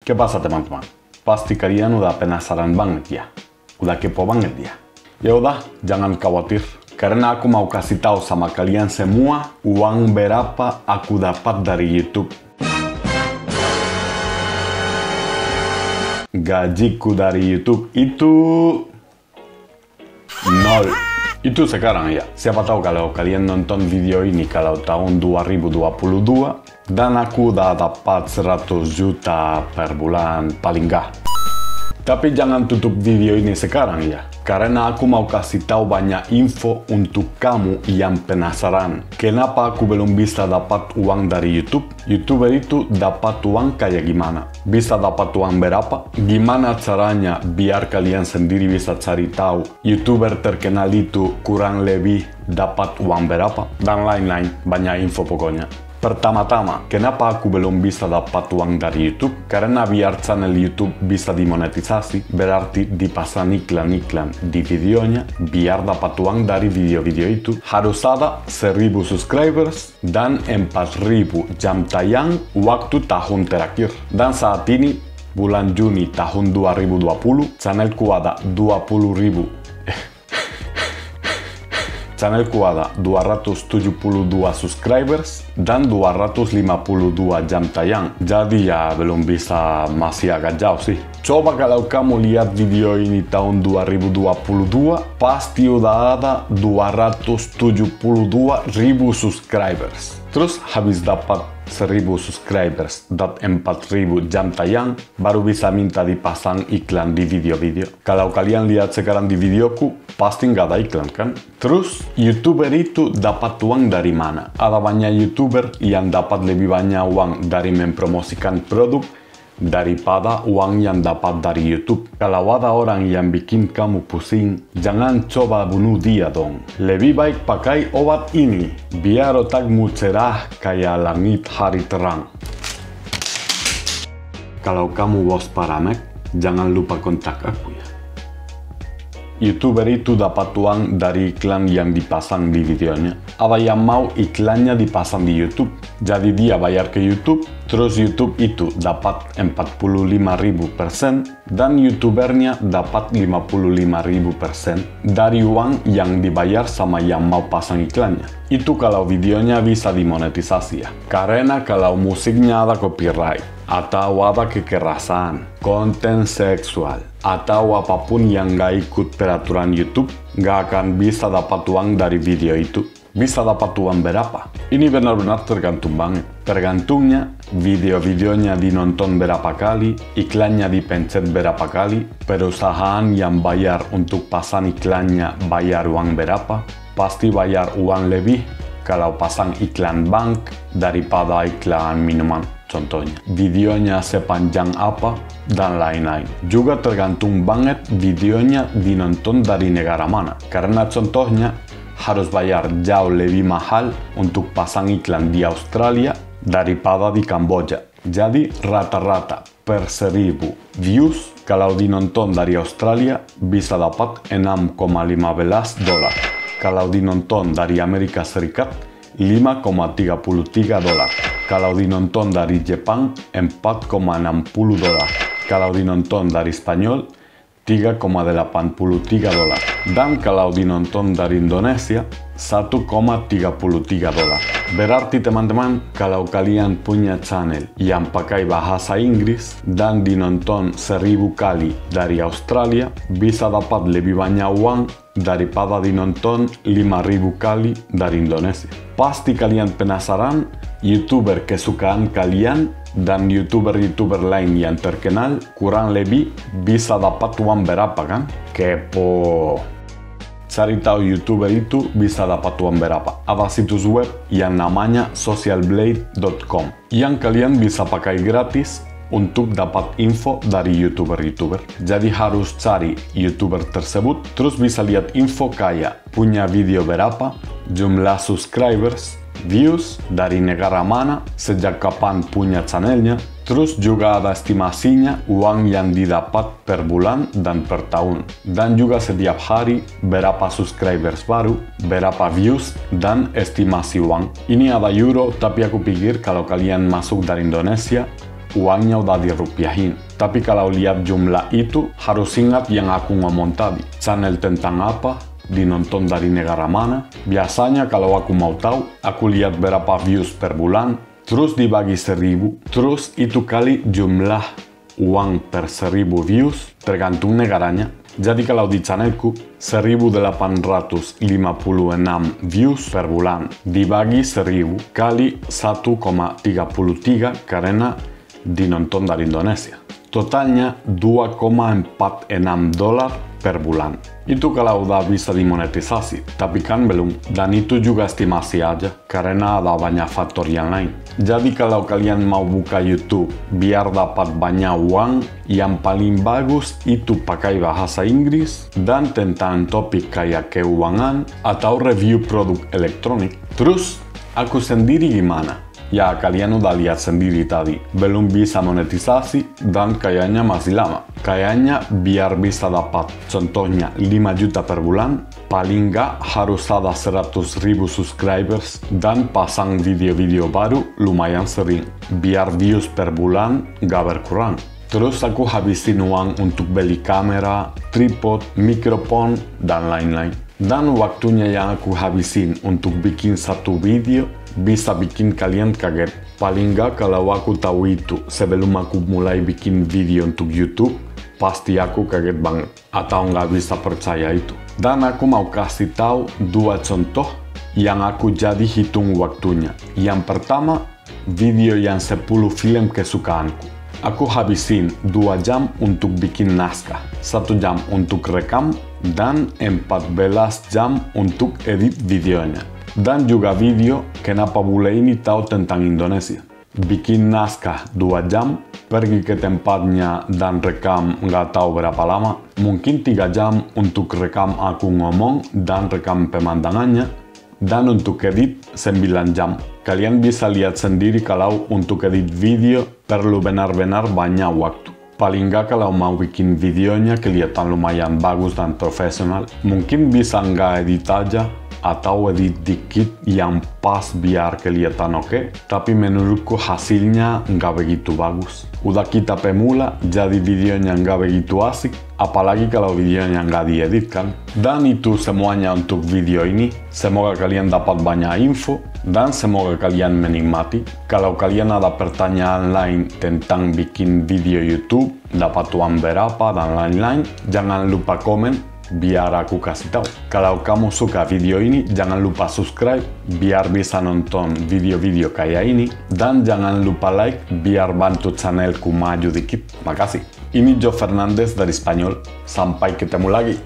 ¿Qué pasa teman-teman? Pasti kalian udah penasaran banget ya? Udah kepo banget ya? Ya udah, jangan khawatir. Karena aku mau kasih tahu sama kalian semua uang berapa aku dapat dari YouTube. Gajiku dari YouTube itu 0. Itu sekarang ya. Siapa tahu kalau kalian nonton video ini kalau tahun 2022 dan aku udah dapat 100 juta per bulan paling nggak. Tapi jangan tutup video ini sekarang ya. Karena aku mau kasih tahu banyak info untuk kamu yang penasaran. Kenapa aku belum bisa dapat uang dari YouTube? YouTuber itu dapat uang kayak gimana? Bisa dapat uang berapa? Gimana caranya biar kalian sendiri bisa cari tahu YouTuber terkenal itu kurang lebih dapat uang berapa? Dan lain-lain. Banyak info pokoknya. Pertama-tama, kenapa aku belum bisa dapat uang dari YouTube? Karena biar channel YouTube bisa dimonetisasi, berarti dipasang iklan-iklan di videonya. Biar dapat uang dari video-video itu, harus ada 1000 subscribers dan 4000 jam tayang waktu tahun terakhir. Dan saat ini, bulan Juni tahun 2020, channelku ada 20.000. Channelku ada 272 subscribers dan 252 jam tayang. Jadi ya belum bisa, masih agak jauh sih. Coba kalau kamu lihat video ini tahun 2022, pasti udah ada 272.000 subscribers. Terus habis dapat 1000 subscribers dan 4000 jam tayang, baru bisa minta dipasang iklan di video-video. Kalau kalian lihat sekarang di videoku, pasti nggak ada iklan kan? Terus, YouTuber itu dapat uang dari mana? Ada banyak YouTuber yang dapat lebih banyak uang dari mempromosikan produk daripada uang yang dapat dari YouTube. Kalau ada orang yang bikin kamu pusing, jangan coba bunuh dia dong. Lebih baik pakai obat ini, biar otakmu cerah kayak langit hari terang. Kalau kamu bos Paramek, jangan lupa kontak aku ya. YouTuber itu dapat uang dari iklan yang dipasang di videonya. Ada yang mau iklannya dipasang di YouTube, jadi dia bayar ke YouTube, terus YouTube itu dapat 45.000% dan YouTubernya dapat 55.000% dari uang yang dibayar sama yang mau pasang iklannya. Itu kalau videonya bisa dimonetisasi ya. Karena kalau musiknya ada copyright, atau ada kekerasan, konten seksual, atau apapun yang gak ikut peraturan YouTube, gak akan bisa dapat uang dari video itu. Bisa dapat uang berapa? Ini benar-benar tergantung banget. Tergantungnya, video-videonya dinonton berapa kali, iklannya dipencet berapa kali, perusahaan yang bayar untuk pasang iklannya bayar uang berapa, pasti bayar uang lebih kalau pasang iklan bank daripada iklan minuman. Contohnya, videonya sepanjang apa, dan lain-lain. Juga tergantung banget videonya dinonton dari negara mana. Karena contohnya, harus bayar jauh lebih mahal untuk pasang iklan di Australia daripada di Kamboja. Jadi, rata-rata per 1000 views, kalau dinonton dari Australia, bisa dapat $6,15. Kalau dinonton dari Amerika Serikat, $5,33. Kalau dinonton dari Jepang, $4,60. Kalau dinonton dari Spanyol, $3,83. Dan kalau dinonton dari Indonesia, $1,33. Berarti teman-teman, kalau kalian punya channel yang pakai bahasa Inggris dan dinonton 1000 kali dari Australia, bisa dapat lebih banyak uang daripada dinonton 5000 kali dari Indonesia. Pasti kalian penasaran, YouTuber kesukaan kalian dan YouTuber lain yang terkenal kurang lebih bisa dapat uang berapa kan? Kepo. Cari tahu YouTuber itu bisa dapat uang berapa. Ada situs web yang namanya socialblade.com yang kalian bisa pakai gratis untuk dapat info dari YouTuber. Jadi harus cari YouTuber tersebut, terus bisa lihat info kayak punya video berapa, jumlah subscribers, views, dari negara mana, sejak kapan punya channelnya, terus juga ada estimasinya uang yang didapat per bulan dan per tahun. Dan juga setiap hari berapa subscribers baru, berapa views, dan estimasi uang. Ini ada euro, tapi aku pikir kalau kalian masuk dari Indonesia, uangnya udah dirupiahin. Tapi kalau lihat jumlah itu, harus ingat yang aku ngomong tadi. Channel tentang apa, dinonton dari negara mana. Biasanya kalau aku mau tahu, aku lihat berapa views per bulan, terus dibagi 1000, terus itu kali jumlah uang per 1000 views, tergantung negaranya. Jadi kalau di channelku, 1856 views per bulan dibagi 1000 kali 1,33 karena dinonton dari Indonesia. Totalnya $2,46 per bulan. Itu kalau udah bisa dimonetisasi, tapi kan belum. Dan itu juga estimasi aja, karena ada banyak faktor yang lain. Jadi kalau kalian mau buka YouTube biar dapat banyak uang, yang paling bagus itu pakai bahasa Inggris dan tentang topik kayak keuangan atau review produk elektronik. Terus, aku sendiri gimana? Ya, kalian udah lihat sendiri tadi, belum bisa monetisasi dan kayaknya masih lama. Kayaknya biar bisa dapat contohnya 5 juta per bulan, paling nggak harus ada 100.000 subscribers dan pasang video-video baru lumayan sering, biar views per bulan nggak berkurang. Terus aku habisin uang untuk beli kamera, tripod, mikrofon, dan lain-lain. Dan waktunya yang aku habisin untuk bikin satu video bisa bikin kalian kaget. Paling nggak kalau aku tahu itu sebelum aku mulai bikin video untuk YouTube, pasti aku kaget banget atau nggak bisa percaya itu. Dan aku mau kasih tahu 2 contoh yang aku jadi hitung waktunya. Yang pertama, video yang 10 film kesukaanku. Aku habisin 2 jam untuk bikin naskah, 1 jam untuk rekam, dan 14 jam untuk edit videonya. Dan juga video kenapa bule ini tahu tentang Indonesia. Bikin naskah 2 jam, pergi ke tempatnya dan rekam nggak tahu berapa lama. Mungkin 3 jam untuk rekam aku ngomong dan rekam pemandangannya. Dan untuk edit 9 jam. Kalian bisa lihat sendiri kalau untuk edit video perlu benar-benar banyak waktu. Paling nggak kalau mau bikin videonya kelihatan lumayan bagus dan profesional, mungkin bisa nggak edit aja atau edit dikit yang pas biar kelihatan oke, tapi menurutku hasilnya nggak begitu bagus. Udah kita pemula, jadi videonya nggak begitu asik, apalagi kalau videonya nggak diedit kan. Dan itu semuanya untuk video ini. Semoga kalian dapat banyak info dan semoga kalian menikmati. Kalau kalian ada pertanyaan lain tentang bikin video YouTube, dapat uang berapa dan lain-lain, jangan lupa komen biar aku kasih tahu. Kalau kamu suka video ini, jangan lupa subscribe biar bisa nonton video-video kayak ini. Dan jangan lupa like biar bantu channelku maju dikit. Makasih. Ini Joe Fernandez dari Spanyol. Sampai ketemu lagi.